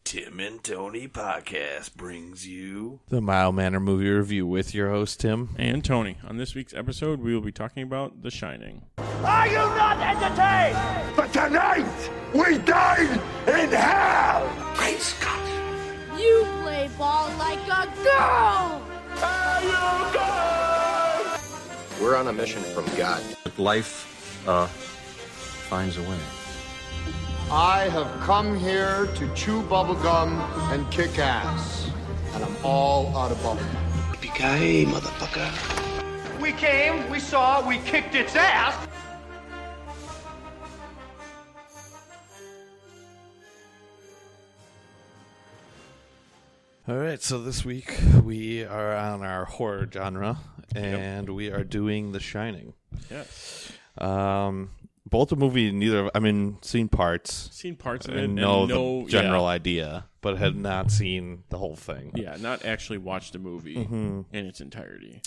Tim and Tony podcast brings you the Mile Manor movie review with your host, Tim. And Tony. On this week's episode, we will be talking about The Shining. Are you not entertained? But tonight, we dine in hell! Great Scott. You play ball like a girl! Are you good? We're on a mission from God. Life, finds a way. I have come here to chew bubblegum and kick ass. And I'm all out of bubblegum. Yippee-ki-yay, motherfucker. We came, we saw, we kicked its ass. All right, so this week we are on our horror genre, and we are doing The Shining. Yes. Both the movie, seen parts. Seen parts of it. And And know know the general idea, but had not seen the whole thing. Yeah, not actually watched the movie in its entirety.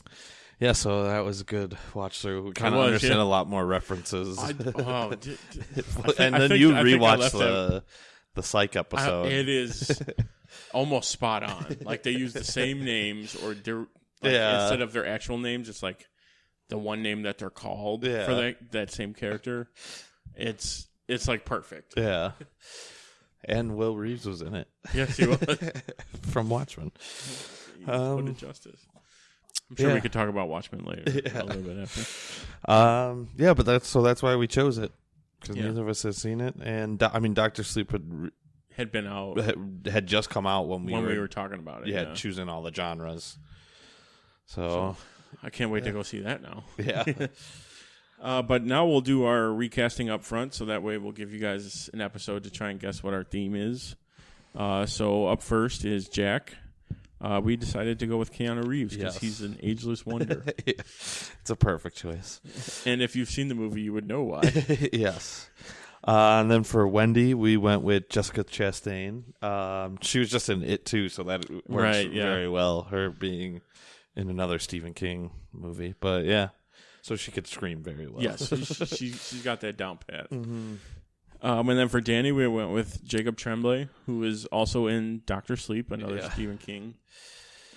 Yeah, so that was a good watch through. We kind of was, understand yeah. a lot more references. And then you rewatched the Psych episode. It is almost spot on. Like, they use the same names, or instead of their actual names, it's like the one name that they're called for that same character. It's like perfect. Yeah. And Will Reeves was in it. Yes, he was. From Watchmen. What a justice. I'm sure we could talk about Watchmen later. A little bit after. But that's why we chose it, because neither of us had seen it, and Dr. Sleep had been out, had just come out when we were talking about it. Yeah, choosing all the genres. So I can't wait to go see that now. Yeah. But now we'll do our recasting up front, so that way we'll give you guys an episode to try and guess what our theme is. So up first is Jack. We decided to go with Keanu Reeves because he's an ageless wonder. It's a perfect choice. And if you've seen the movie, you would know why. Yes. And then for Wendy, we went with Jessica Chastain. She was just in It too, so that works very well, her being in another Stephen King movie. But yeah, so she could scream very well. Yes, she's got that down pat. Mm-hmm. And then for Danny, we went with Jacob Tremblay, who is also in Dr. Sleep, another Stephen King.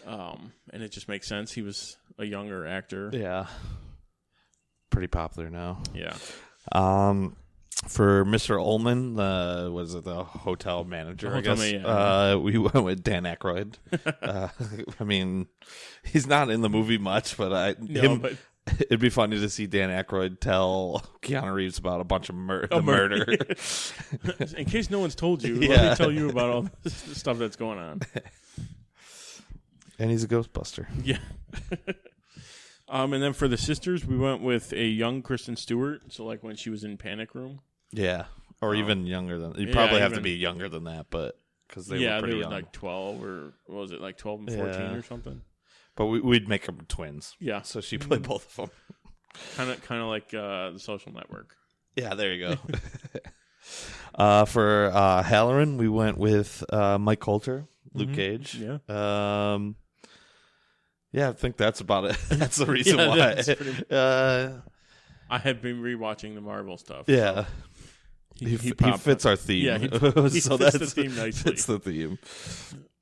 And it just makes sense. He was a younger actor. Yeah. Pretty popular now. Yeah. For Mr. Ullman, the hotel manager, I guess, we went with Dan Aykroyd. He's not in the movie much, but it'd be funny to see Dan Aykroyd tell Keanu Reeves about a bunch of murder. In case no one's told you, let me tell you about all the stuff that's going on. And he's a Ghostbuster. Yeah. And then for the sisters, we went with a young Kristen Stewart. So like when she was in Panic Room. Yeah. Or even younger than. You probably have to be younger than that, but because they were pretty young. Like 12 or what was it, like 12 and 14 or something? But we'd make them twins. Yeah. So she played both of them. Kind of like The Social Network. Yeah, there you go. For Halloran, we went with Mike Coulter, Luke Cage. Yeah. Yeah, I think that's about it. That's the reason why. I had been rewatching the Marvel stuff. Yeah. So he fits our theme. Yeah, he fits the theme nicely. Fits the theme.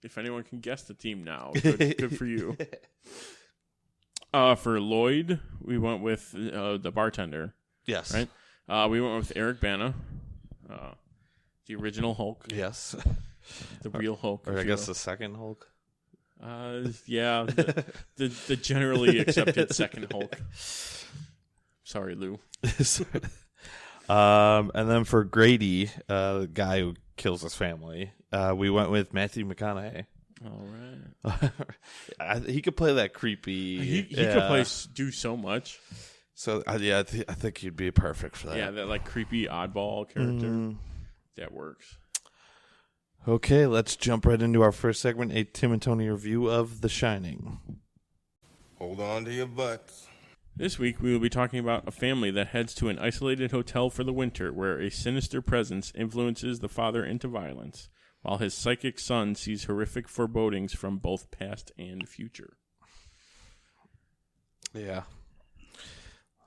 If anyone can guess the theme now, good for you. For Lloyd, we went with the bartender. Yes. Right? We went with Eric Bana, the original Hulk. Yes. The real Hulk. Or I guess the second Hulk. Yeah, the generally accepted second Hulk. Sorry, Lou. And then for Grady, the guy who kills his family, we went with Matthew McConaughey. All right. He could play that creepy. He could do so much. So I think he'd be perfect for that. Yeah, that like creepy oddball character. That works. Okay, let's jump right into our first segment, a Tim and Tony review of The Shining. Hold on to your butts. This week, we will be talking about a family that heads to an isolated hotel for the winter where a sinister presence influences the father into violence, while his psychic son sees horrific forebodings from both past and future. Yeah.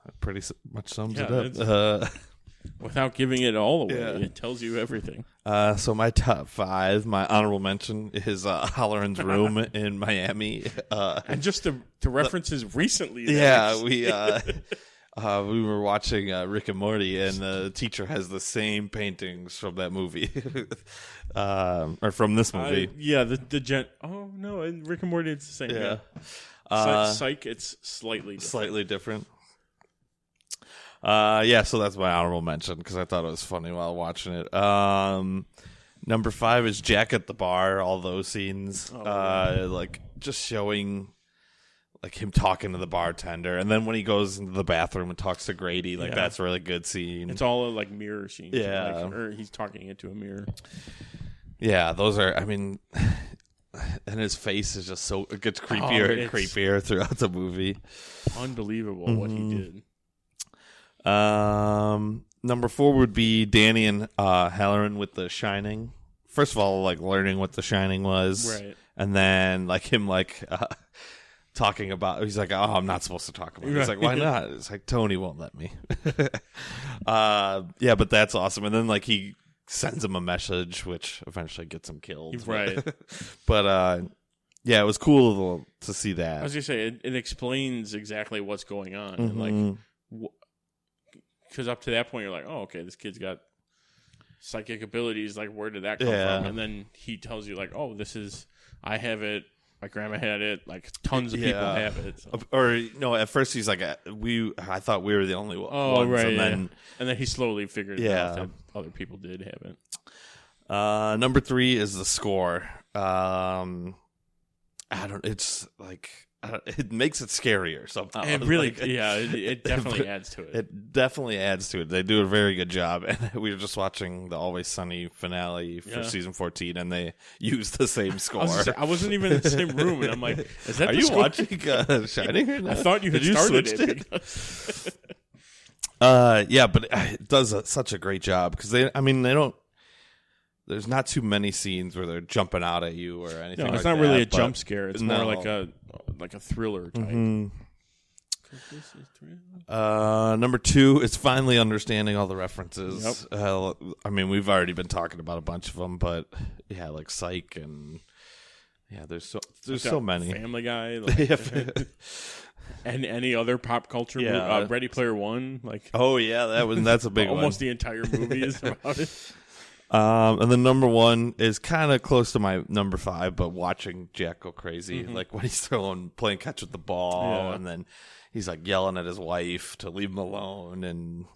That pretty much sums it up. Without giving it all away, Yeah. it tells you everything. So my top 5, my honorable mention is Halloran's Room in Miami. And just to reference his recently. Yeah, we were watching Rick and Morty, and the teacher has the same paintings from that movie, or from this movie. Oh no, in Rick and Morty it's the same. Yeah. Psych, it's slightly different. So that's my honorable mention because I thought it was funny while watching it. Number 5 is Jack at the bar. All those scenes, like just showing like him talking to the bartender, and then when he goes into the bathroom and talks to Grady, that's a really good scene. It's all like mirror scenes. Yeah, or he's talking into a mirror. Yeah, those are. I mean, and his face is just it gets creepier and creepier throughout the movie. Unbelievable what he did. Number 4 would be Danny and Halloran with The Shining. First of all, like learning what The Shining was, right? And then like him talking about. He's like, "Oh, I'm not supposed to talk about it." He's like, "Why not?" It's like Tony won't let me. Yeah, but that's awesome. And then like he sends him a message, which eventually gets him killed. Right. But yeah, it was cool to see that. I was gonna say it explains exactly what's going on, and like. Because up to that point, you're like, oh, okay, this kid's got psychic abilities. Like, where did that come from? And then he tells you, like, oh, I have it. My grandma had it. Like, tons of people have it. So. Or, no, at first he's like, I thought we were the only ones. Oh, right. And then he slowly figured out that other people did have it. Number 3 is the score. It's like... it makes it scarier somehow. It really, it definitely adds to it. It definitely adds to it. They do a very good job. And we were just watching the Always Sunny finale for season 14, and they used the same score. I wasn't even in the same room, and I'm like, "Is that? Are you watching Shining right now? I thought you had started it. Yeah, but it does such a great job because they don't. There's not too many scenes where they're jumping out at you or anything. No, it's like not that, really a jump scare. It's more like a thriller type. Number 2 is finally understanding all the references. Yep. I mean, we've already been talking about a bunch of them, but yeah, like Psych and there's so many. Family Guy, and any other pop culture. Movie, Ready Player One, like that's a big almost one. the entire movie is about it. And then number 1 is kind of close to my number 5, but watching Jack go crazy, like when he's playing catch with the ball, and then he's like yelling at his wife to leave him alone, and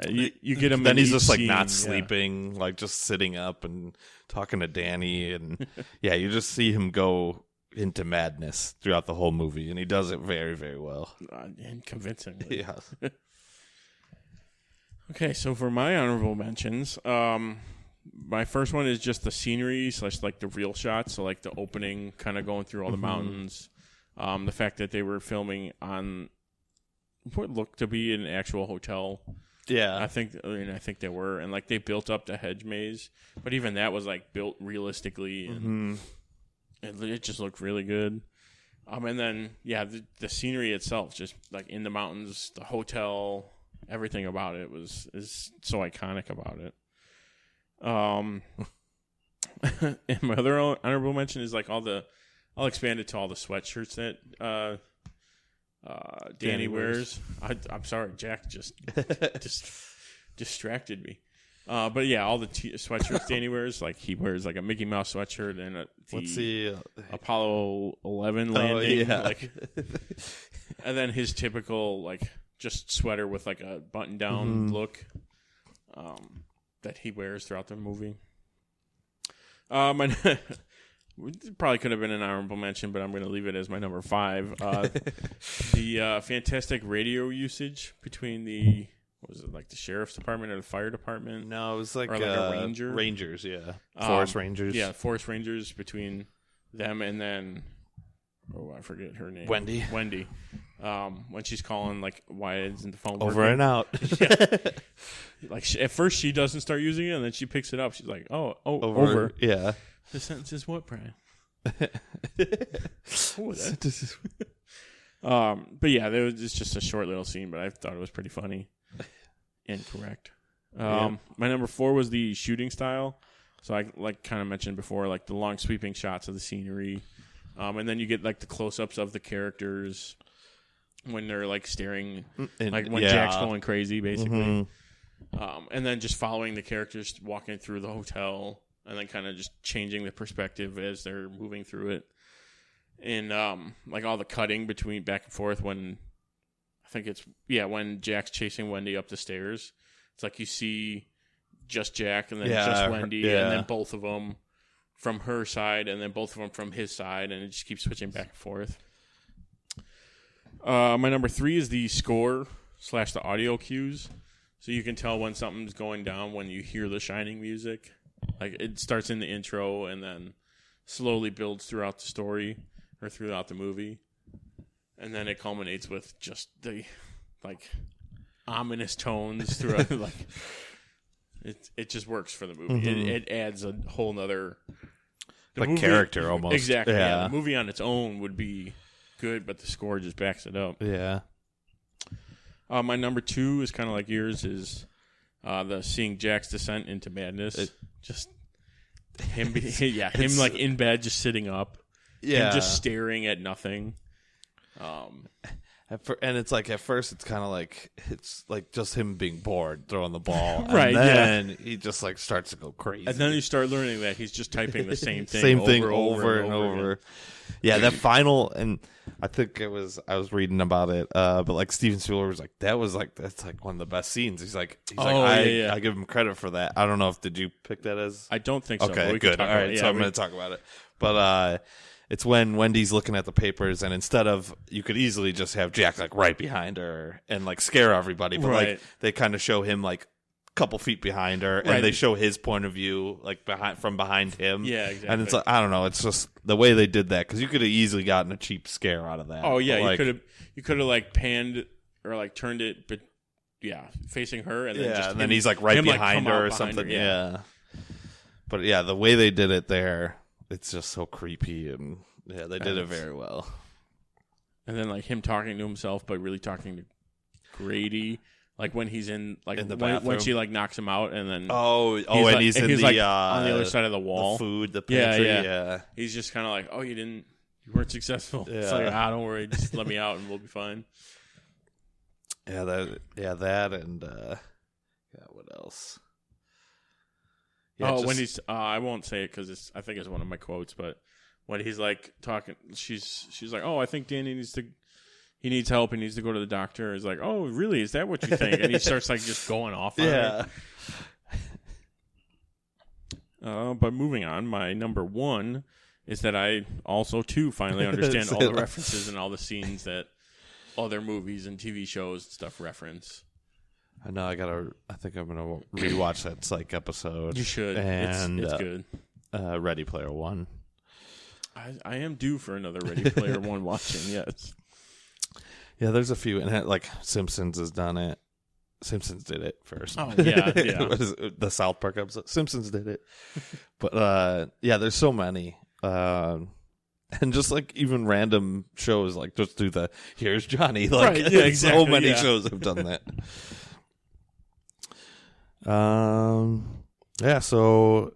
you get him. Then he's just like not sleeping, like just sitting up and talking to Danny, and you just see him go into madness throughout the whole movie, and he does it very, very well and convincingly. Yeah. Okay, so for my honorable mentions, my first one is just the scenery / like the real shots. So like the opening, kind of going through all the mountains. The fact that they were filming on what looked to be an actual hotel. Yeah, I think they were, and like they built up the hedge maze, but even that was like built realistically, and it just looked really good. And then the scenery itself, just like in the mountains, the hotel. Everything about it is so iconic about it. And my other honorable mention is like I'll expand it to all the sweatshirts that Danny wears. I'm sorry, Jack just distracted me. But yeah, all the sweatshirts Danny wears, like he wears like a Mickey Mouse sweatshirt and the Apollo 11 landing, and then his typical like. Just sweater with like a button down look that he wears throughout the movie. Probably could have been an honorable mention, but I'm going to leave it as my number 5. The fantastic radio usage between the sheriff's department or the fire department? No, it was like a ranger. Rangers, yeah, forest rangers. Yeah, forest rangers between them and then I forget her name. Wendy. When she's calling, like, why isn't the phone over working? and out? Like, at first she doesn't start using it, and then she picks it up. She's like, over. Yeah. The sentence is what, Brian? But yeah, it's just a short little scene, but I thought it was pretty funny and correct. My number 4 was the shooting style. So I kind of mentioned before, like the long sweeping shots of the scenery. And then you get like the close-ups of the characters when they're like staring, like when Jack's going crazy, basically. And then just following the characters walking through the hotel, and then kind of just changing the perspective as they're moving through it. And like all the cutting between back and forth when Jack's chasing Wendy up the stairs. It's like you see just Jack and then just Wendy, and then both of them from her side, and then both of them from his side, and it just keeps switching back and forth. My number 3 is the score / the audio cues. So you can tell when something's going down when you hear the Shining music. Like it starts in the intro and then slowly builds throughout the story or throughout the movie. And then it culminates with just the like ominous tones throughout. Like it just works for the movie. It adds a whole nother character almost. Exactly. Yeah. The movie on its own would be good, but the score just backs it up. Yeah. My number 2 is kind of like yours, is the seeing Jack's descent into madness. Just him, him like in bed, just sitting up, him just staring at nothing. And it's like at first it's kind of like it's like just him being bored throwing the ball, right? And then he just like starts to go crazy, and then you start learning that he's just typing the same thing, over and over. Yeah, that final, and I think I was reading about it, but like Steven Spielberg was like, that's like one of the best scenes. He's like, I give him credit for that. I don't know did you pick that as? I don't think so. Okay, good. All right, so I'm going to talk about it, but it's when Wendy's looking at the papers, and instead of, you could easily just have Jack like right behind her and like scare everybody, but like they kind of show him like a couple feet behind her, and they show his point of view like from behind him. Yeah, exactly. And it's like, I don't know, it's just the way they did that, because you could have easily gotten a cheap scare out of that. Oh yeah, like, you could have like panned or like turned it, but facing her, and then and then he's like right behind her or something. Yeah. But yeah, the way they did it there, it's just so creepy, and they did it very well. And then like him talking to himself, but really talking to Grady, like when he's in the bathroom, when she like knocks him out, and then he's on the other side of the wall, the pantry. Yeah. He's just kind of like, you weren't successful. Yeah. It's like, don't worry, just let me out, and we'll be fine. That and what else? When he's I won't say it because I think it's one of my quotes, but when he's like talking, she's like, I think Danny he needs help. He needs to go to the doctor. He's like, oh, really? Is that what you think? And he starts like just going off on her. But moving on, my number 1 is that I also too finally understand all the references and all the scenes that other movies and TV shows and stuff reference. I know. I think I'm gonna rewatch that Psych episode. You should. And it's good. Ready Player One. I am due for another Ready Player One watching. Yes. Yeah, there's a few, and like Simpsons has done it. Simpsons did it first. Oh yeah. The South Park episode. Simpsons did it, but there's so many. And just like even random shows, like just do the "Here's Johnny." Like, right, yeah, exactly. So many shows have done that. So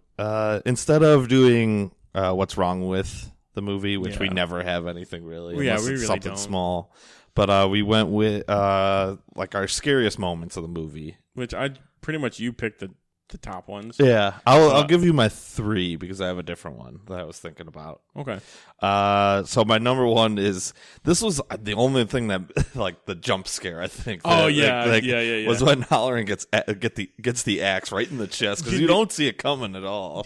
instead of doing what's wrong with the movie, which we never have anything really, unless we it's really something don't. small. But we went with like our scariest moments of the movie, which you picked the top ones. Yeah, I'll give you my 3 because I have a different one that I was thinking about. Okay. So my number 1 is, this was the only thing that like the jump scare, I think. Was when Halloran gets the axe right in the chest, because you don't see it coming at all.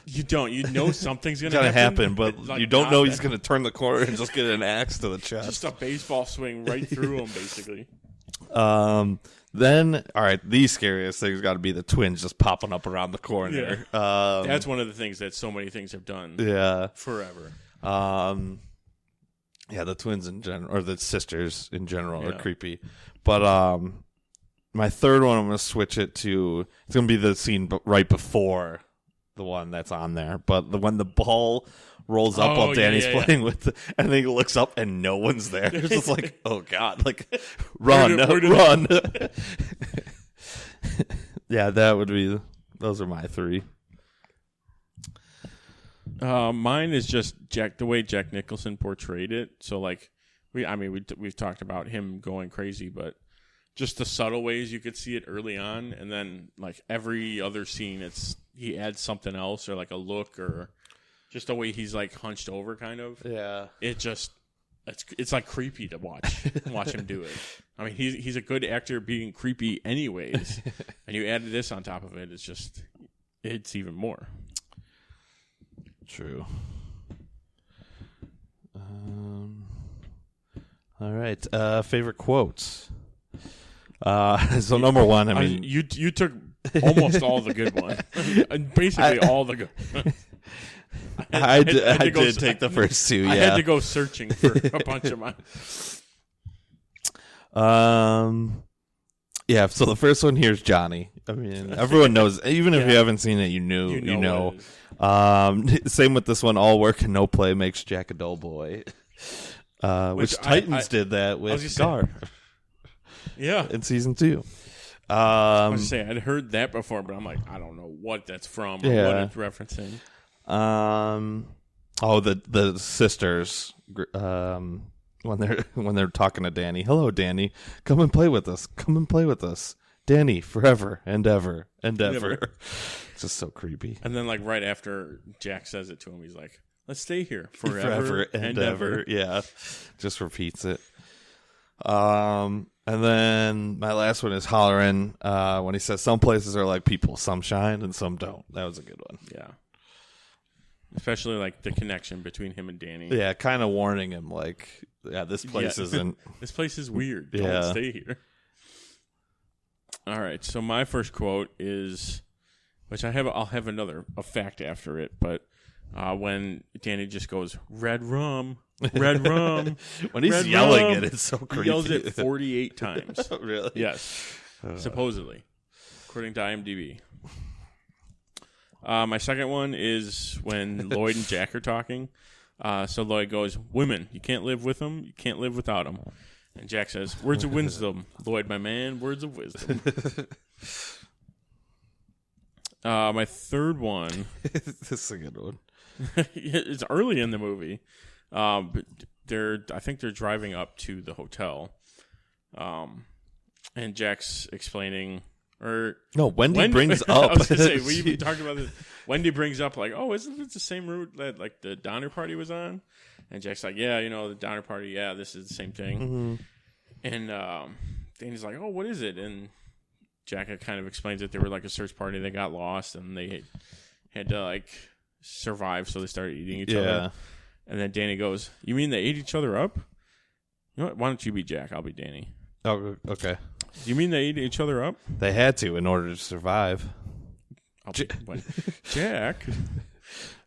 You don't. You know something's gonna happen, but like, you don't know he's gonna turn the corner and just get an axe to the chest. Just a baseball swing right through him, basically. Then, all right, the scariest thing's got to be the twins just popping up around the corner. Yeah. That's one of the things that so many things have done. Yeah, forever. The twins in general, or the sisters in general, are creepy. But my third one, I'm going to switch it to. It's going to be the scene right before the one that's on there. But when the ball rolls up while Danny's playing with it, and then he looks up and no one's there. It's just like, oh god, like run. Yeah, those are my three. Mine is just the way Jack Nicholson portrayed it. So like we've talked about him going crazy, but just the subtle ways you could see it early on, and then like every other scene, he adds something else or like a look or just the way he's like hunched over, kind of. Yeah, it's like creepy to watch him do it. I mean, he's a good actor being creepy anyways, and you added this on top of it. It's even more. True. All right. Favorite quotes. So number one, I mean, you took almost all the good ones, basically all the good. I did take the first two. Yeah, I had to go searching for a bunch of mine. Yeah. So the first one here is Johnny. I mean, everyone knows. Even if you haven't seen it, you know. Same with this one. All work and no play makes Jack a dull boy. Which Titans did that with Scar. Yeah, in season 2. I was saying I'd heard that before, but I'm like, I don't know what that's from or what it's referencing. The sisters. When they're talking to Danny. Hello, Danny. Come and play with us. Come and play with us. Danny, forever and ever and ever. It's just so creepy. And then, like, right after Jack says it to him, he's like, let's stay here forever and ever. Yeah. Just repeats it. And then my last one is Hollerin', when he says some places are like people, some shine and some don't. That was a good one. Yeah. Especially, like, the connection between him and Danny. Yeah, kind of warning him, like, this place isn't... This place is weird. Don't stay here. All right, so my first quote is, which I'll have a fact after it, but when Danny just goes, red rum. When he's yelling it, it's so creepy. He yells it 48 times. Really? Yes. Supposedly, according to IMDb. My second one is when Lloyd and Jack are talking. So Lloyd goes, women, you can't live with them, you can't live without them. And Jack says, words of wisdom. Lloyd, my man, words of wisdom. My third one. This is a good one. It's early in the movie. But I think they're driving up to the hotel. And Jack's explaining... Wendy brings up. I was going to say, we even talked about this. Wendy brings up, like, oh, isn't it the same route that, like, the Donner Party was on? And Jack's like, yeah, the Donner Party, yeah, this is the same thing. Mm-hmm. And Danny's like, oh, what is it? And Jack kind of explains that they were, like, a search party. They got lost, and they had to, like, survive, so they started eating each other. And then Danny goes, you mean they ate each other up? You know what? Why don't you be Jack? I'll be Danny. Oh, okay. Do you mean they ate each other up? They had to in order to survive. Jack?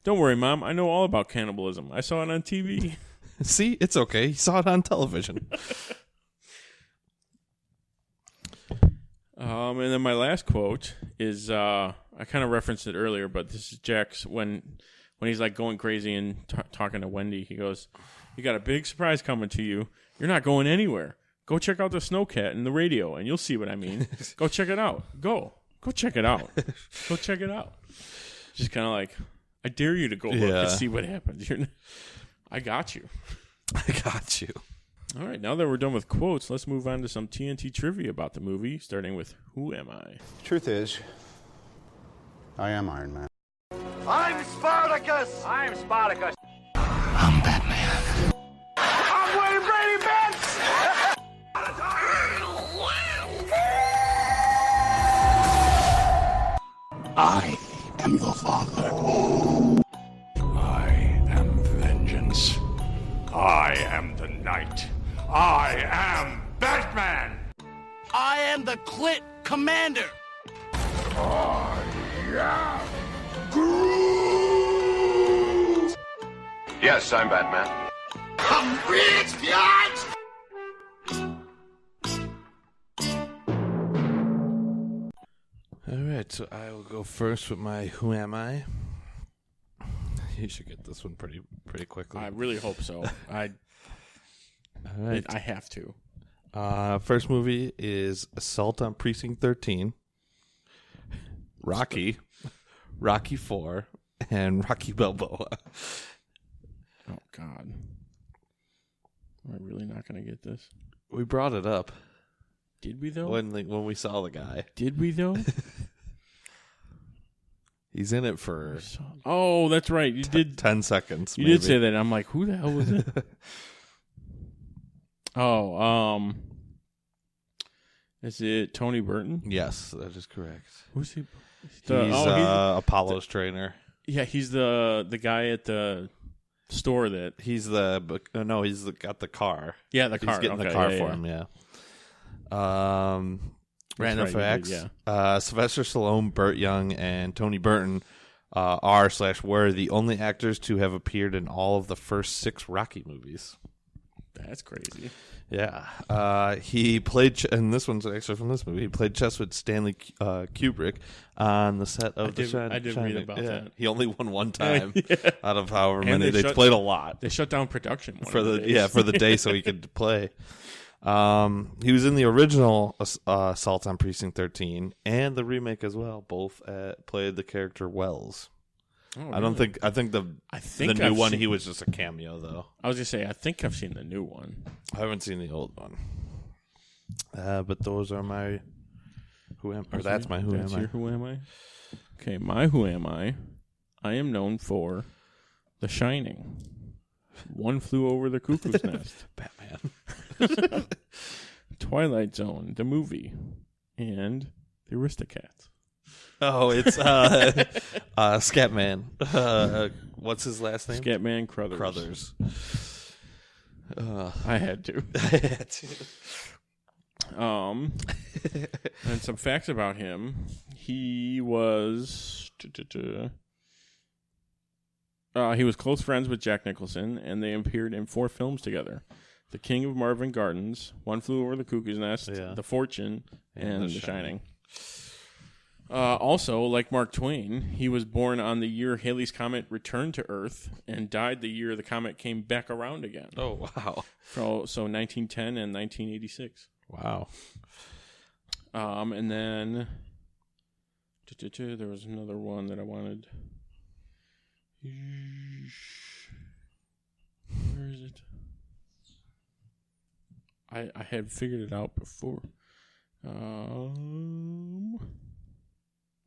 Don't worry, Mom. I know all about cannibalism. I saw it on TV. See? It's okay. He saw it on television. And then my last quote is, I kind of referenced it earlier, but this is Jack's when he's like going crazy and talking to Wendy. He goes, you got a big surprise coming to you. You're not going anywhere. Go check out the snowcat in the radio, and you'll see what I mean. Go check it out. Go check it out. Go check it out. Just kind of like, I dare you to go look and see what happens. I got you. I got you. All right, now that we're done with quotes, let's move on to some TNT trivia about the movie, starting with Who Am I? Truth is, I am Iron Man. I'm Spartacus. I'm Spartacus. I'm Batman. I'm Wayne Brady Benz. I am the Father. I am vengeance. I am the Knight. I am Batman. I am the Clit Commander. I am Groot. Yes, I'm Batman. I'm rich, bitch. All right, so I will go first with my Who Am I? You should get this one pretty quickly. I really hope so. All right. I have to. First movie is Assault on Precinct 13. Rocky, Rocky 4, and Rocky Balboa. Oh, God. Am I really not going to get this? We brought it up. Did we, though? When we saw the guy. Did we, though? He's in it for... Oh, that's right. You did 10 seconds. You did say that. I'm like, who the hell was it? Is it Tony Burton? Yes, that is correct. Who's he? He's Apollo's trainer. Yeah, he's the guy at the store that... He's got the car. Yeah, the car. He's getting the car for him, yeah. Random facts. Sylvester Stallone, Burt Young, and Tony Burton were the only actors to have appeared in all of the first 6 Rocky movies. That's crazy. Yeah. He played, and this one's actually from this movie, he played chess with Stanley Kubrick on the set of The Shining. I did read about that. He only won one time out of however many. They played a lot. They shut down production for the day so he could play. He was in the original Assault on Precinct 13 and the remake as well. Both played the character Wells. Oh, really? I think the new one he was just a cameo though. I was gonna say I think I've seen the new one. I haven't seen the old one. But those are my who am or that's my who am I? Who am I? Okay, my who am I? I am known for The Shining. One Flew Over the Cuckoo's Nest. Batman. Twilight Zone, the movie, and The Aristocats. Oh, it's Scatman. What's his last name? Scatman Crothers. I had to. And some facts about him. He was close friends with Jack Nicholson, and they appeared in 4 films together: The King of Marvin Gardens, One Flew Over the Cuckoo's Nest, The Fortune, and The Shining. Also, like Mark Twain, he was born on the year Halley's Comet returned to Earth and died the year the comet came back around again. Oh, wow. So 1910 and 1986. Wow. And then there was another one that I wanted. Where is it? I had figured it out before.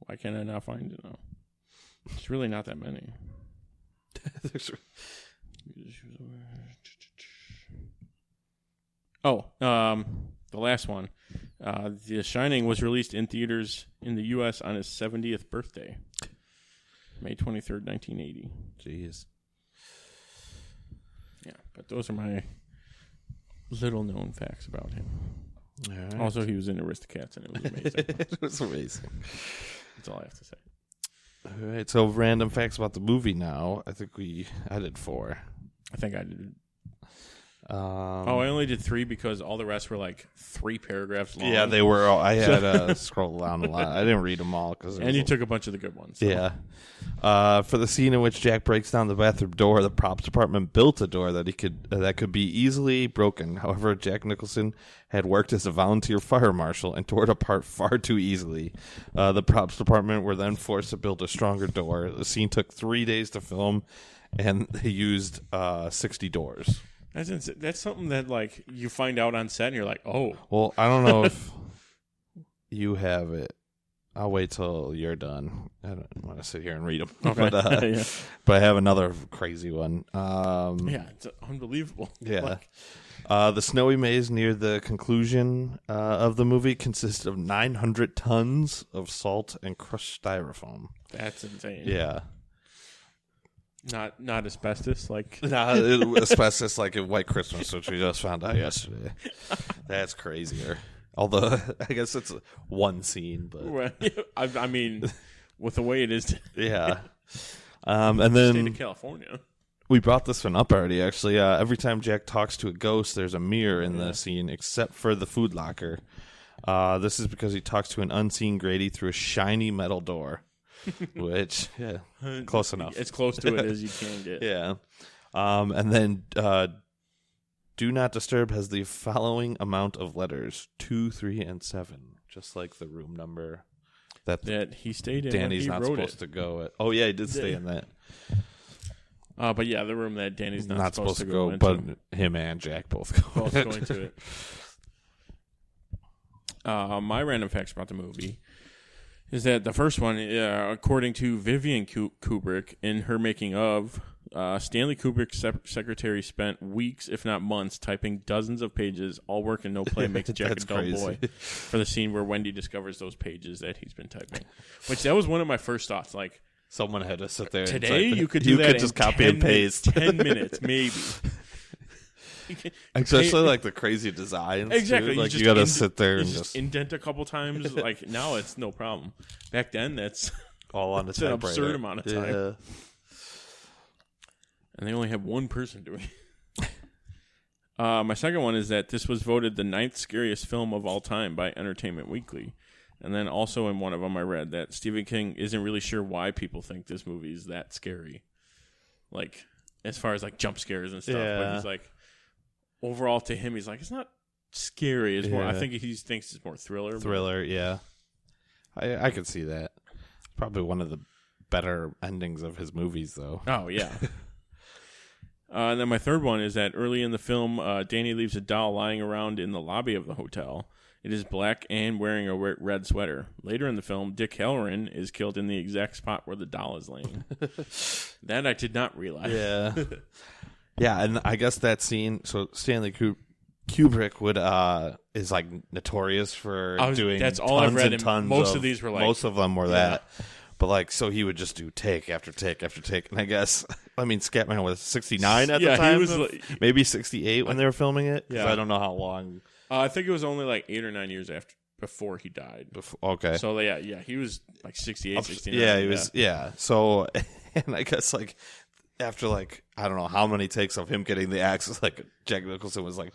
Why can't I not find it now? It's really not that many. The last one. The Shining was released in theaters in the U.S. on his 70th birthday, May 23rd, 1980. Jeez. Yeah, but those are my little-known facts about him. All right. Also, he was in Aristocats, and it was amazing. It was amazing. That's all I have to say. All right, so random facts about the movie now. I did 4. I think I did. I only did 3 because all the rest were like 3 paragraphs long. Yeah, they were. I had to scroll down a lot. I didn't read them all and you took a bunch of the good ones. So. Yeah. For the scene in which Jack breaks down the bathroom door, the props department built a door that could be easily broken. However, Jack Nicholson had worked as a volunteer fire marshal and tore it apart far too easily. The props department were then forced to build a stronger door. The scene took 3 days to film, and they used 60 doors. That's something that like you find out on set and you're like, oh. Well, I don't know if you have it. I'll wait till you're done. I don't want to sit here and read them. Okay. But I have another crazy one. It's unbelievable. Yeah. The snowy maze near the conclusion of the movie consists of 900 tons of salt and crushed styrofoam. That's insane. Yeah. Not asbestos like asbestos like in White Christmas, which we just found out yesterday. That's crazier. Although I guess it's one scene, but I mean, with the way it is, yeah. And then state of California. We brought this one up already. Actually, every time Jack talks to a ghost, there's a mirror in the scene, except for the food locker. This is because he talks to an unseen Grady through a shiny metal door. Which, close enough. It's close to it as you can get. Yeah. And then Do Not Disturb has the following amount of letters, 2, 3, and 7, just like the room number that he stayed in. Danny's when he not wrote supposed it. to go. Oh yeah, he did stay in that. But yeah, the room that Danny's not supposed to go into. But him and Jack both go. Both go into it. My random facts about the movie is that the first one, according to Vivian Kubrick, in her making of, Stanley Kubrick's secretary spent weeks, if not months, typing dozens of pages. All work and no play makes Jack a dull boy. For the scene where Wendy discovers those pages that he's been typing, which that was one of my first thoughts. Like, someone had to sit there. Today, and you could do that. You could just copy and paste. 10 minutes, maybe. Especially like the crazy designs. Exactly. Too. Like you got to sit there and just indent a couple times. Like now, it's no problem. Back then, that's all on the typewriter. An absurd amount of time. Yeah. And they only have one person doing it. My second one is that this was voted the 9th scariest film of all time by Entertainment Weekly. And then also in one of them I read that Stephen King isn't really sure why people think this movie is that scary. Like, as far as like jump scares and stuff. Yeah. But he's like, overall to him, he's like, it's not scary. It's more, I think he thinks it's more thriller. Thriller, yeah. I could see that. It's probably one of the better endings of his movies, though. Oh, yeah. And then my third one is that early in the film, Danny leaves a doll lying around in the lobby of the hotel. It is black and wearing a red sweater. Later in the film, Dick Halloran is killed in the exact spot where the doll is laying. That I did not realize. Yeah. Yeah, and I guess that scene, so Stanley Kubrick is like notorious for doing that's all I've read, and tons most of these were like, most of them were that. But like, so he would just do take after take after take, and I guess Scatman was 69 at the time, he was maybe 68 when they were filming it. Yeah, I don't know how long. I think it was only like 8 or 9 years before he died. Okay, so yeah, he was like 68, 69. Yeah, he was. Yeah, so and I guess like after like I don't know how many takes of him getting the axe, like Jack Nicholson was like,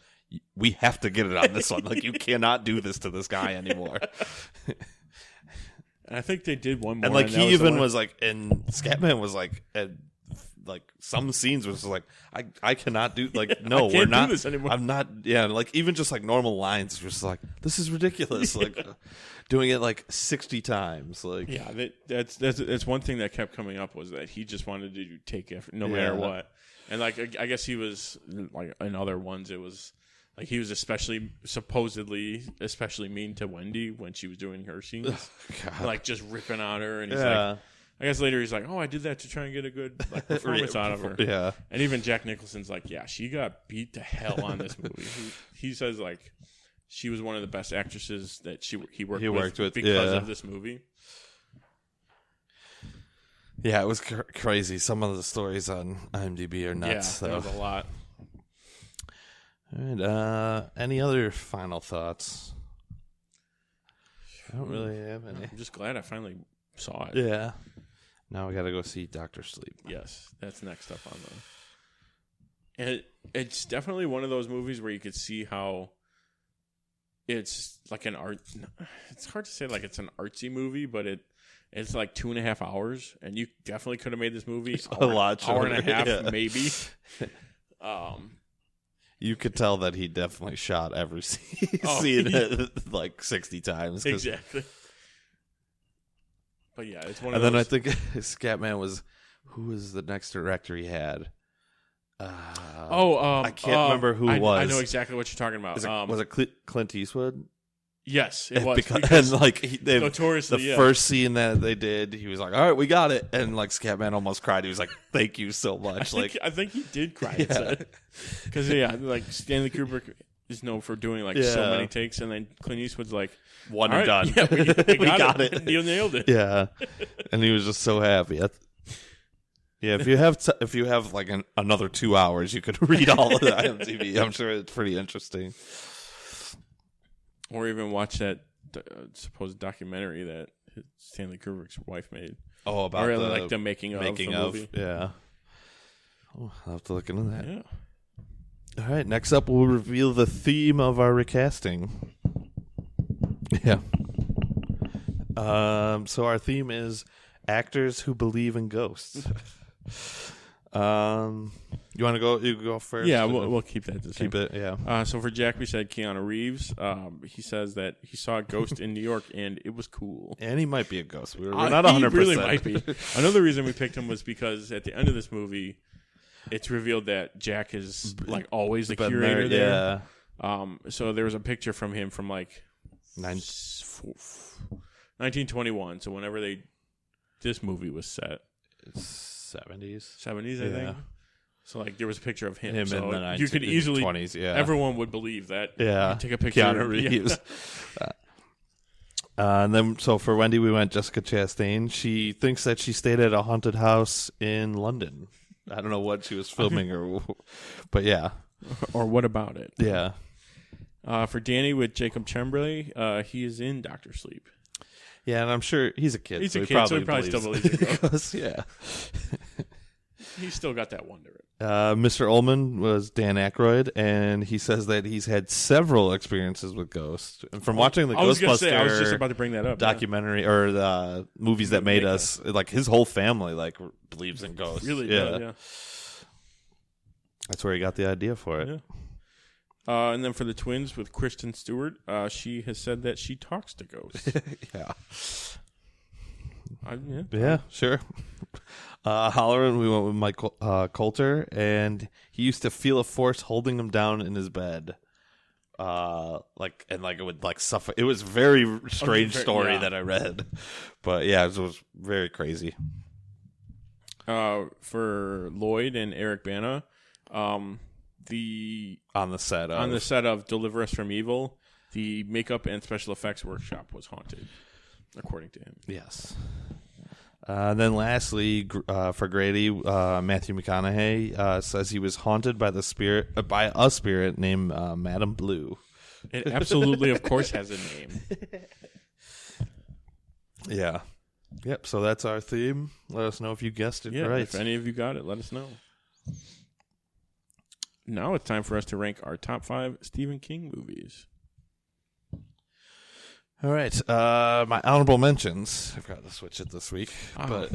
"We have to get it on this one. Like you cannot do this to this guy anymore." And I think they did one more. And like he even was like, and Scatman was like, like some scenes was like, I cannot do like no, we're not. Do this anymore. I'm not. Yeah, like even just like normal lines, just like this is ridiculous. Like doing it like 60 times. Like yeah, that's one thing that kept coming up was that he just wanted to take effort no matter what. And like I guess he was like in other ones it was. Like, he was supposedly especially mean to Wendy when she was doing her scenes. Like, just ripping on her. And he's like, I guess later he's like, oh, I did that to try and get a good like, performance out of her. Yeah. And even Jack Nicholson's like, yeah, she got beat to hell on this movie. He says, like, she was one of the best actresses that he worked with because of this movie. Yeah, it was crazy. Some of the stories on IMDb are nuts. Yeah, that was a lot. All right. Any other final thoughts? I don't really have any. I'm just glad I finally saw it. Yeah. Now we got to go see Dr. Sleep. Yes, that's next up on the. And it's definitely one of those movies where you could see how it's like an art. It's hard to say like it's an artsy movie, but it's like 2.5 hours, and you definitely could have made this movie a lot hour and a half, yeah. maybe. You could tell that he definitely shot every scene like 60 times. Exactly. But yeah, it's one of those. And then I think Scatman was, who was the next director he had? I can't remember who it was. I know exactly what you're talking about. Was it Clint Eastwood? Yes, it was. And like notoriously, the first scene that they did, he was like, "All right, we got it," and like Scatman almost cried. He was like, "Thank you so much." I think he did cry because like Stanley Kubrick is known for doing like so many takes, and then Clint Eastwood's like one and done. Yeah, we got it. You nailed it. Yeah, and he was just so happy. Yeah, if you have like another 2 hours, you could read all of the IMDb. I'm sure it's pretty interesting. Or even watch that supposed documentary that Stanley Kubrick's wife made. Oh, about the making of the movie. Yeah. Oh, I'll have to look into that. Yeah. All right, next up we'll reveal the theme of our recasting. Yeah. So our theme is actors who believe in ghosts. You want to go? You go first. Yeah, we'll keep that the same. Keep it. Yeah. So for Jack, we said Keanu Reeves. He says that he saw a ghost in New York and it was cool. And he might be a ghost. We're not 100%. He really might be. Another reason we picked him was because at the end of this movie, it's revealed that Jack is like always the curator there. Yeah. So there was a picture from him from like 1921. So whenever this movie was set, it's 70s, I think. So like there was a picture of him. So in the you could easily 20s. Yeah. Everyone would believe that. Yeah. You take a picture. Keanu Reeves. And then, so for Wendy, we went Jessica Chastain. She thinks that she stayed at a haunted house in London. I don't know what she was filming, but yeah. Or what about it? Yeah. For Danny with Jacob Chamberlain, he is in Dr. Sleep. Yeah, and I'm sure he's a kid. He's so a he kid, probably so he probably still believes it. Because, yeah. He's still got that wonder. Mr. Ullman was Dan Aykroyd, and he says that he's had several experiences with ghosts. And from watching the Ghostbuster I was just about to bring that up, documentary or the movies that made us, like his whole family like believes in ghosts. Really does, yeah. That's where he got the idea for it. Yeah. And then for the twins with Kristen Stewart, she has said that she talks to ghosts. Yeah. Yeah, sure. Halloran, we went with Mike Coulter, and he used to feel a force holding him down in his bed. It would like suffer. It was a very strange story that I read, but yeah, it was very crazy. For Lloyd and Eric Bana, on the set of Deliver Us from Evil, the makeup and special effects workshop was haunted, according to him. Yes. Then lastly, for Grady, Matthew McConaughey says he was haunted by a spirit named Madame Blue. It absolutely, of course, has a name. Yeah. Yep. So that's our theme. Let us know if you guessed it right. If any of you got it, let us know. Now it's time for us to rank our top 5 Stephen King movies. All right, my honorable mentions. I forgot to switch it this week, but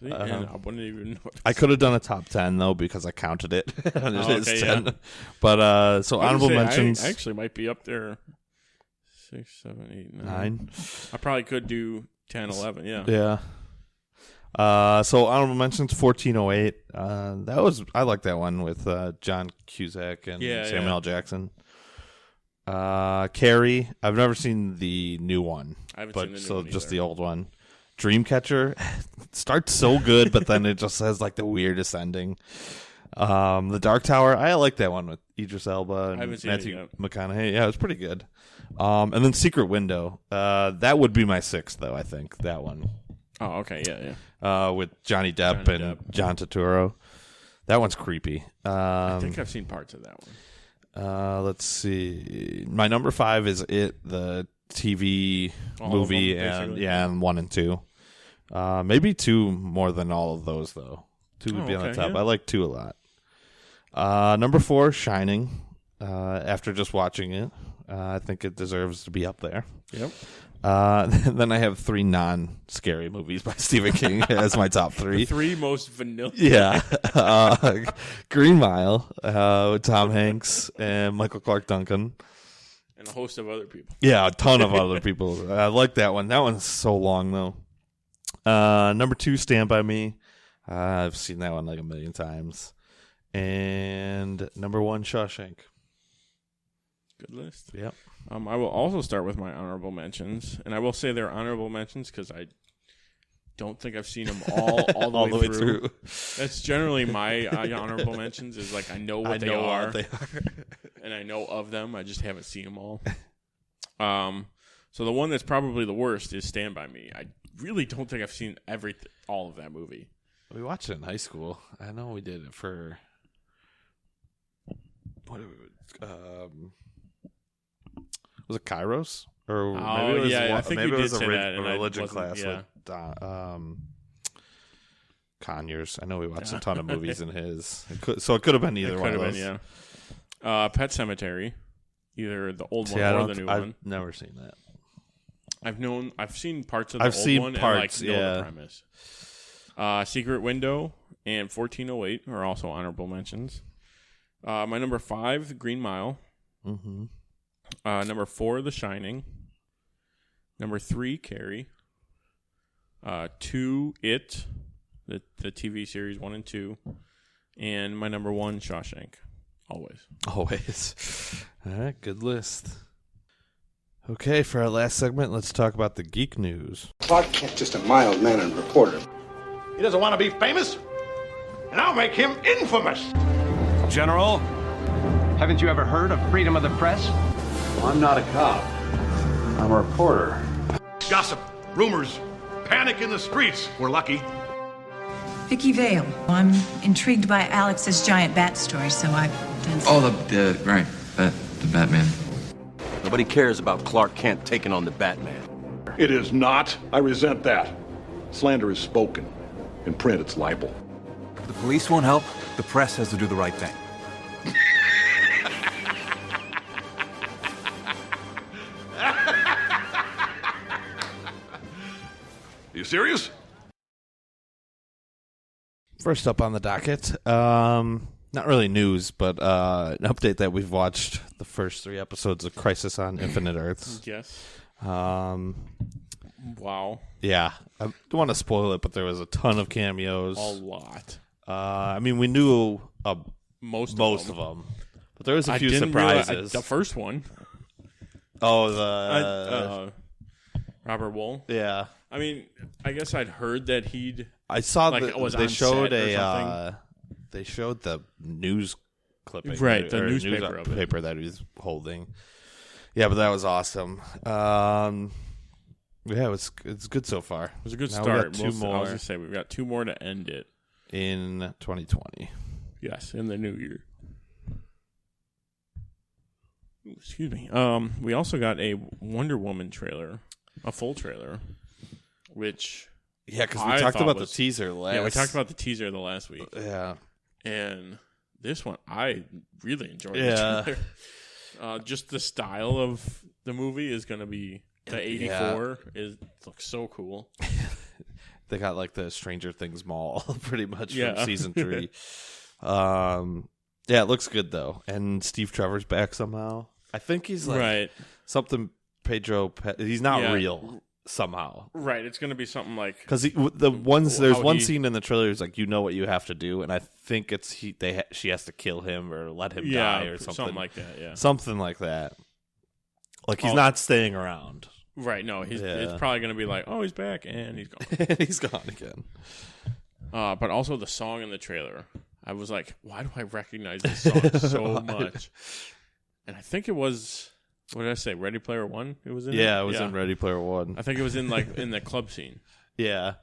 I wouldn't even know. I could have done a top 10 though because I counted it. And it is 10. Yeah. But so honorable mentions. I actually might be up there. 6, 7, 8, 9. I probably could do 10, 11. Yeah. Yeah. So honorable mentions 1408. I like that one with John Cusack and Samuel L. Jackson. Carrie, I've never seen the new one. I haven't seen the new one just the old one. Dreamcatcher starts so good, but then it just has like the weirdest ending. The Dark Tower, I like that one with Idris Elba and Matthew McConaughey. Yeah, it was pretty good. And then Secret Window, that would be my 6th though. I think that one. Oh, okay, yeah. With Johnny Depp and John Turturro, that one's creepy. I think I've seen parts of that one. Let's see. My number 5 is the TV movie, and 1 and 2. Maybe 2 more than all of those though. 2 would be on the top. Yeah. I like 2 a lot. Number 4, Shining. After just watching it, I think it deserves to be up there. Yep. Then I have 3 non-scary movies by Stephen King as my top 3. The 3 most vanilla. Yeah. Green Mile with Tom Hanks and Michael Clark Duncan. And a host of other people. Yeah, a ton of other people. I like that one. That one's so long, though. Number 2, Stand By Me. I've seen that one like a million times. And number 1, Shawshank. Good list. Yep. I will also start with my honorable mentions, and I will say they're honorable mentions because I don't think I've seen them all the way through. That's generally my honorable mentions. Is like I know what they are, and I know of them. I just haven't seen them all. So the one that's probably the worst is Stand By Me. I really don't think I've seen all of that movie. We watched it in high school. I know we did it for what? Was it Kairos? Or maybe it was I think maybe we it was did say that, a religion class yeah. with Conyers. I know we watched a ton of movies in his. It could have been either one of those. Yeah. Pet Sematary, either the old one or the new one. I've never seen that. I've seen parts of the old one and like know the premise. Secret Window and 1408 are also honorable mentions. My number 5, The Green Mile. Mm-hmm. Number 4, The Shining. Number 3, Carrie. 2, It, the TV series 1 and 2. And my number 1, Shawshank. Always. All right, good list. Okay, for our last segment, let's talk about the geek news. Clark Kent, just a mild-mannered reporter. He doesn't want to be famous, and I'll make him infamous. General, haven't you ever heard of freedom of the press? Well, I'm not a cop. I'm a reporter. Gossip, rumors, panic in the streets. We're lucky. Vicky Vale. I'm intrigued by Alex's giant bat story, so I've done some... Oh, the Batman. Nobody cares about Clark Kent taking on the Batman. It is not. I resent that. Slander is spoken. In print, it's libel. The police won't help. The press has to do the right thing. You serious? First up on the docket, not really news, but an update that we've watched the first 3 episodes of Crisis on Infinite Earths. Yes. Wow. Yeah. I don't want to spoil it, but there was a ton of cameos. A lot. I mean, we knew most of them, but there was a few didn't surprises. The first one. Oh, the Robert Wool. Yeah. I mean, I guess I'd heard that he'd. I saw like, that was they on showed set or something. they showed the news clipping, right? The or newspaper that he was holding. Yeah, but that was awesome. Yeah, it's good so far. It was a good now start. We got 2 more. I was gonna say we've got 2 more to end it in 2020. Yes, in the new year. Excuse me. We also got a Wonder Woman trailer, a full trailer, which because we talked about the teaser last. Yeah, we talked about the teaser the last week. Yeah, and this one I really enjoyed. The trailer. Just the style of the movie is going to be the 84 looks so cool. They got like the Stranger Things mall pretty much from season 3. Yeah, it looks good though, and Steve Trevor's back somehow. I think he's like something Pedro. He's not real somehow. Right, it's going to be something like because there's one scene in the trailer is like, you know what you have to do, and I think it's she has to kill him or let him die or something like that. Yeah, something like that. Like he's not staying around. Right. No, it's probably going to be like, oh, he's back and he's gone. He's gone again. But also the song in the trailer, I was like, why do I recognize this song so much? And I think it was, what did I say? Ready Player One? It was in. Yeah, it was in Ready Player One. I think it was in in the club scene. Yeah.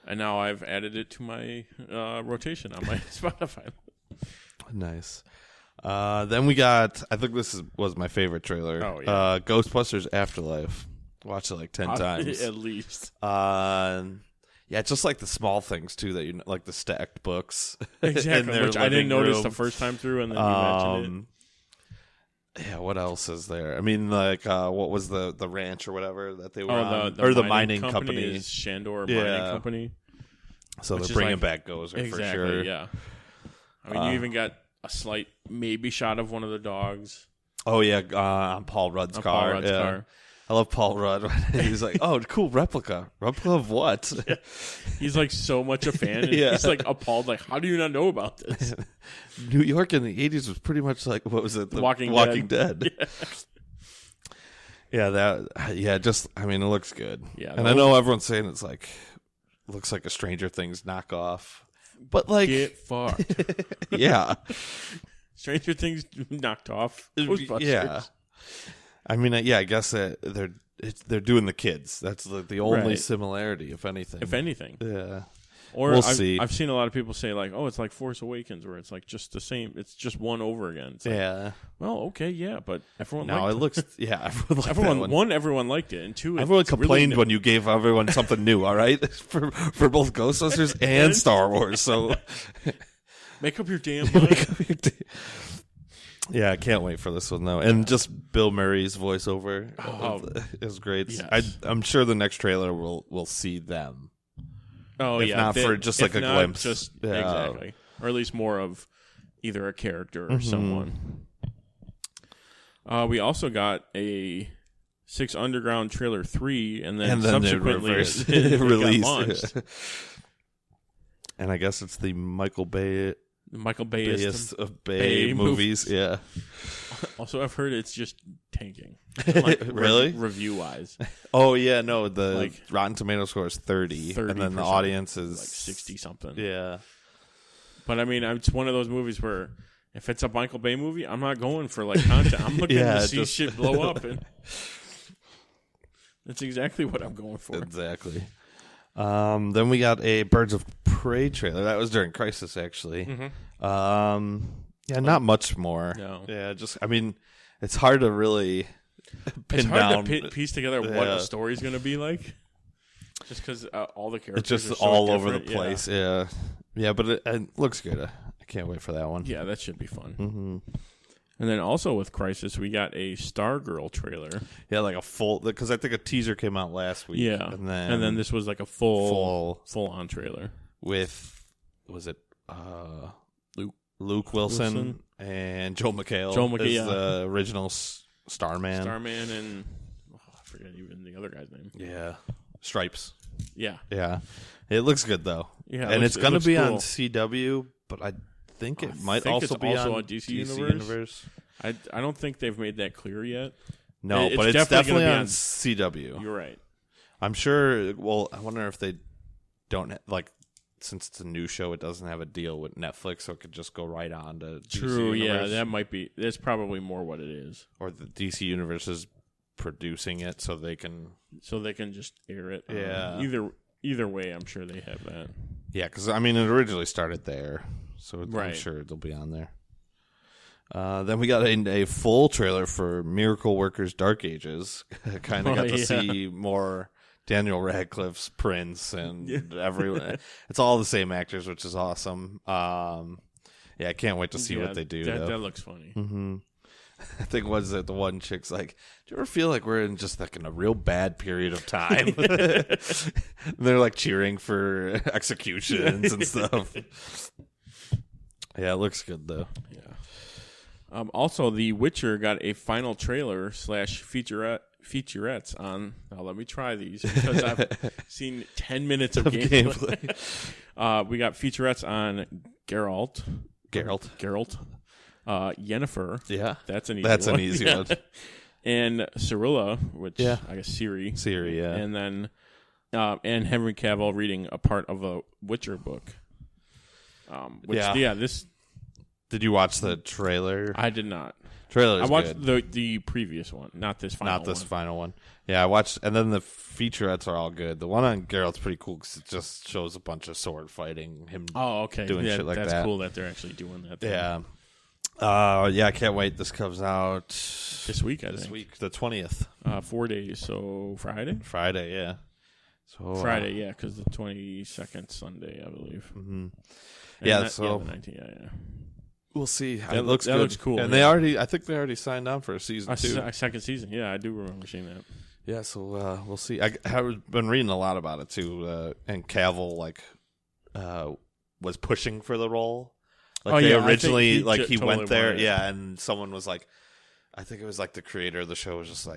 And now I've added it to my rotation on my Spotify. Nice. Then we got, I think this was my favorite trailer. Oh, yeah. Ghostbusters Afterlife. Watched it like 10 times. At least. Yeah, just like the small things too that you like the stacked books. Exactly, which I didn't notice the first time through, and then you mentioned it. Yeah, what else is there? I mean, like what was the ranch or whatever that they were on? The mining company is Shandor Mining Company. So they're bringing back Gozer for sure. Yeah, I mean, you even got a slight maybe shot of one of the dogs. Oh yeah, on Paul Rudd's car. Car. I love Paul Rudd. He's like, "Oh, cool replica. Replica of what?" Yeah. He's like so much a fan. And he's like appalled. Like, how do you not know about this? New York in the 80s was pretty much like, what was it? The Walking Dead. Yeah. Just I mean, it looks good. Yeah, and I know everyone's saying it's like looks like a Stranger Things knockoff, but like get fucked. Yeah, Stranger Things knocked off Ghostbusters. Yeah. I mean, I guess they're doing the kids. That's the only similarity, if anything. If anything, yeah. Or we'll see. I've seen a lot of people say like, "Oh, it's like Force Awakens, where it's like just the same. It's just one over again." It's like, yeah. Well, okay, yeah, but everyone. No, liked it looks. Yeah, everyone liked it, and 2, everyone complained when you gave everyone something new. All right, for both Ghostbusters and Star Wars. So make up your damn mind. Yeah, I can't wait for this one though, and just Bill Murray's voiceover is great. Yes. I'm sure the next trailer will see them. Oh, if yeah. not for just like a glimpse. Exactly. Or at least more of either a character or someone. We also got a 6 Underground Trailer 3, and then subsequently it released. got launched. And I guess it's the Michael Bayest of Bay movies. Yeah. Also, I've heard it's just tanking. Really? Review-wise. Oh, yeah, no. The Rotten Tomato score is 30, and then the audience is... 60-something. Yeah. But, I mean, it's one of those movies where if it's a Michael Bay movie, I'm not going for, content. I'm looking to see shit blow up. And that's exactly what I'm going for. Exactly. Then we got a Birds of Prey trailer. That was during Crisis, actually. Mm-hmm. Yeah, not much more. No. Yeah, it's hard to really pin down. It's hard to piece together what a story's going to be like. Just because all the characters it's just all over the place. Yeah. Yeah, but it looks good. I can't wait for that one. Yeah, that should be fun. Mm-hmm. And then also with Crisis, we got a Stargirl trailer. Yeah, like a full, because I think a teaser came out last week. Yeah, and then this was like a full on trailer with, was it Luke Wilson and Joel McHale? Is the original Starman. Starman and I forget even the other guy's name. Yeah, Stripes. Yeah, it looks good though. Yeah, and it's going to be on CW, but I think it might also be on DC Universe. I don't think they've made that clear yet. No, but it's definitely on CW. You're right. I'm sure. Well, I wonder if they don't since it's a new show, it doesn't have a deal with Netflix, so it could just go right on to DC Universe. Yeah, that might be. That's probably more what it is. Or the DC Universe is producing it, so they can just air it. Yeah. Either way, I'm sure they have that. Yeah, because I mean, it originally started there, so right. I'm sure they'll be on there. Then we got a full trailer for Miracle Workers Dark Ages. Kind of got to see more Daniel Radcliffe's Prince and everyone. It's all the same actors, which is awesome. I can't wait to see what they do. That looks funny. Mm-hmm. I think the one chick's like, do you ever feel like we're in just in a real bad period of time? They're like cheering for executions and stuff. Yeah, it looks good though. Yeah. Also, The Witcher got a final trailer / featurettes on. Now let me try these because I've seen 10 minutes of gameplay. We got featurettes on Geralt. Yennefer. Yeah. That's an easy one. One. And Cirilla, which I guess Ciri. Ciri, yeah. And then and Henry Cavill reading a part of a Witcher book. This. Did you watch the trailer? I did not. Trailer. I watched the previous one, not this final one. Yeah, I watched, and then the featurettes are all good. The one on Geralt's pretty cool because it just shows a bunch of sword fighting. Him. Oh, okay. Doing shit like that. That's cool that they're actually doing that. Yeah. I can't wait. This comes out this week. This week, the 20th. 4 days. So Friday. Friday, yeah. So Friday, yeah, because the 22nd Sunday, I believe. Mm-hmm. The 19th. Yeah. We'll see. That looks good. Looks cool. And I think they already signed on for a season 2. A second season. Yeah, I do remember seeing that. Yeah, so we'll see. I have been reading a lot about it too. And Cavill was pushing for the role. Originally he totally went there. Yeah, and someone was like, I think it was the creator of the show was just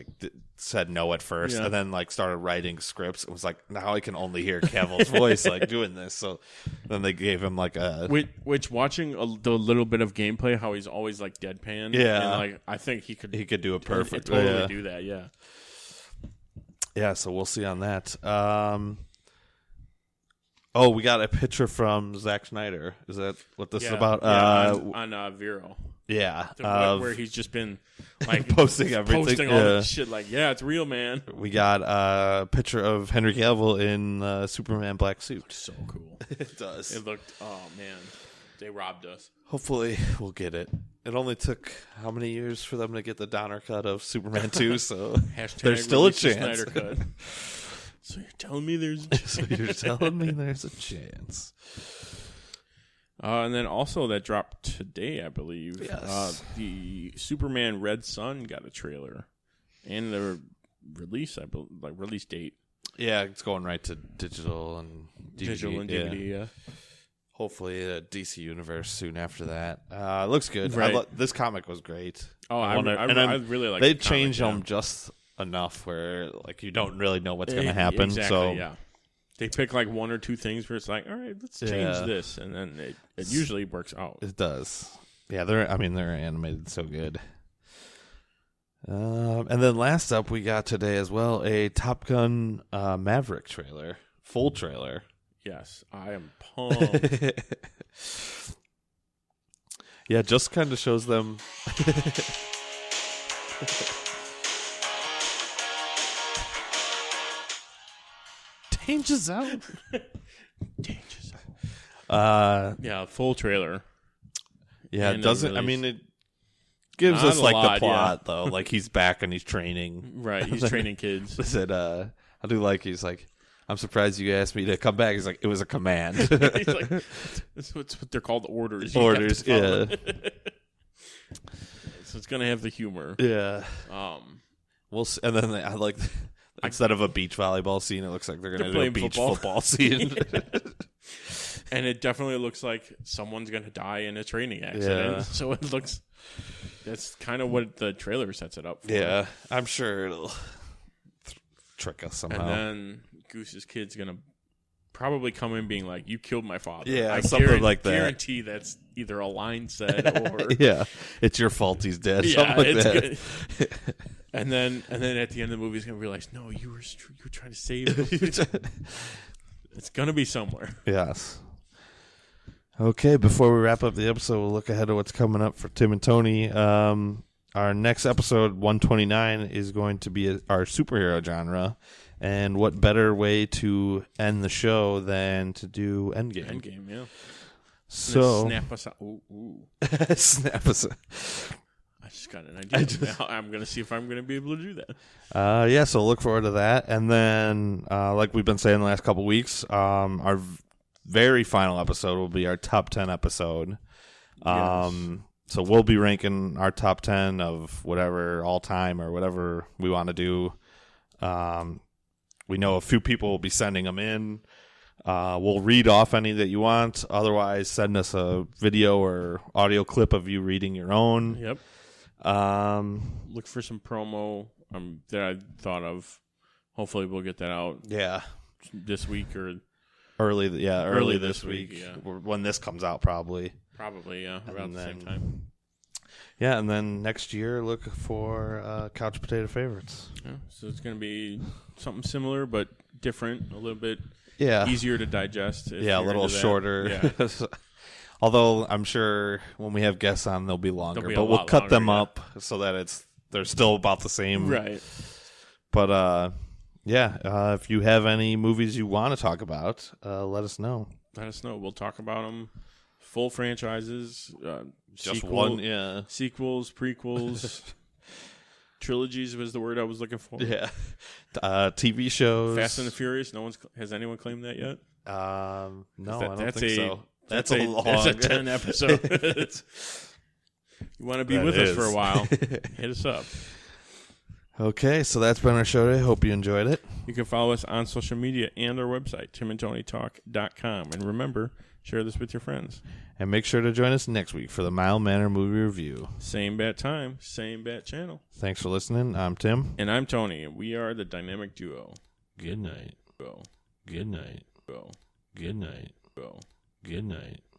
said no at first, and then started writing scripts. It was now I can only hear Cavill's voice doing this. So then they gave him a which watching the little bit of gameplay, how he's always deadpan. Yeah, and I think he could do it perfect. Totally do that. Yeah. Yeah, so we'll see on that. We got a picture from Zack Snyder. Is that what this is about? On Vero. Yeah. Where he's just been posting everything. Posting all this shit it's real, man. We got a picture of Henry Cavill in Superman black suit. So cool. It does. It looked, oh man, they robbed us. Hopefully we'll get it. It only took how many years for them to get the Donner cut of Superman 2, so there's still a chance. Snyder cut. So you're telling me there's a chance. And then also that dropped today, I believe. Yes. The Superman Red Son got a trailer and the release, release date. Yeah, it's going right to digital and DVD. Digital and DVD, yeah. Hopefully a DC Universe soon after that. Looks good. Right. This comic was great. Oh, I really like They the changed comic, them just enough where like you don't really know what's going to happen. Exactly, so yeah. They pick like one or two things where it's like, all right, let's change this, and then it usually works out. It does. Yeah, they're animated so good. And then last up, we got today as well a Top Gun Maverick trailer, full trailer. Yes, I am pumped. Yeah, just kind of shows them. Danger's out. Danger's out. Yeah, full trailer. Yeah, it doesn't. I mean, it gives us like the plot though. Like he's back and he's training. Right, he's training kids. Said, I do like. He's like, I'm surprised you asked me to come back. He's like, it was a command. He's like, that's what they're called, orders. Orders, yeah. So it's gonna have the humor. Yeah. We'll see. And then I like instead of a beach volleyball scene, it looks like they're gonna do a beach football scene. And it definitely looks like someone's gonna die in a training accident. Yeah. So it looks. That's kind of what the trailer sets it up for. Yeah, I'm sure it'll trick us somehow. And then Goose's kid's gonna probably come in being like, "You killed my father." Yeah, something like that. I guarantee that's either a line said or yeah, it's your fault he's dead. Yeah, something like that. And then at the end of the movie, he's gonna realize, no, you were trying to save him. It's gonna be somewhere. Yes. Okay, before we wrap up the episode, we'll look ahead at what's coming up for Tim and Tony. Our next episode, 129, is going to be our superhero genre. And what better way to end the show than to do Endgame? Endgame, yeah. So snap us out. Ooh. Snap us out. I just got an idea. I'm going to see if I'm going to be able to do that. Yeah, so look forward to that. And then, like we've been saying the last couple weeks, our very final episode will be our top 10 episode. Yes. So we'll be ranking our top 10 of whatever all time or whatever we want to do. We know a few people will be sending them in. We'll read off any that you want. Otherwise, send us a video or audio clip of you reading your own. Yep. Look for some promo that I thought of. Hopefully, we'll get that out. Yeah, this week or early this week. Yeah. When this comes out, probably. Probably, yeah, around the same time. Yeah, and then next year, look for Couch Potato Favorites. Yeah, so it's going to be something similar but different, a little bit easier to digest. Yeah, a little shorter. Yeah. Although I'm sure when we have guests on, they'll be longer. But we'll cut them up so that they're still about the same. Right. But, if you have any movies you want to talk about, let us know. Let us know. We'll talk about them. Full franchises. Just one, yeah. Sequels, prequels. Trilogies was the word I was looking for. Yeah. TV shows. Fast and the Furious. Has anyone claimed that yet? No, I don't think so. That's a 10 episode. You want to be with us for a while? Hit us up. Okay, so that's been our show today. Hope you enjoyed it. You can follow us on social media and our website, timandtonytalk.com. And remember, share this with your friends. And make sure to join us next week for the Mild Manner Movie Review. Same bat time, same bat channel. Thanks for listening. I'm Tim. And I'm Tony. And we are the Dynamic Duo. Good night. Go. Good night. Go. Good night. Go. Good night.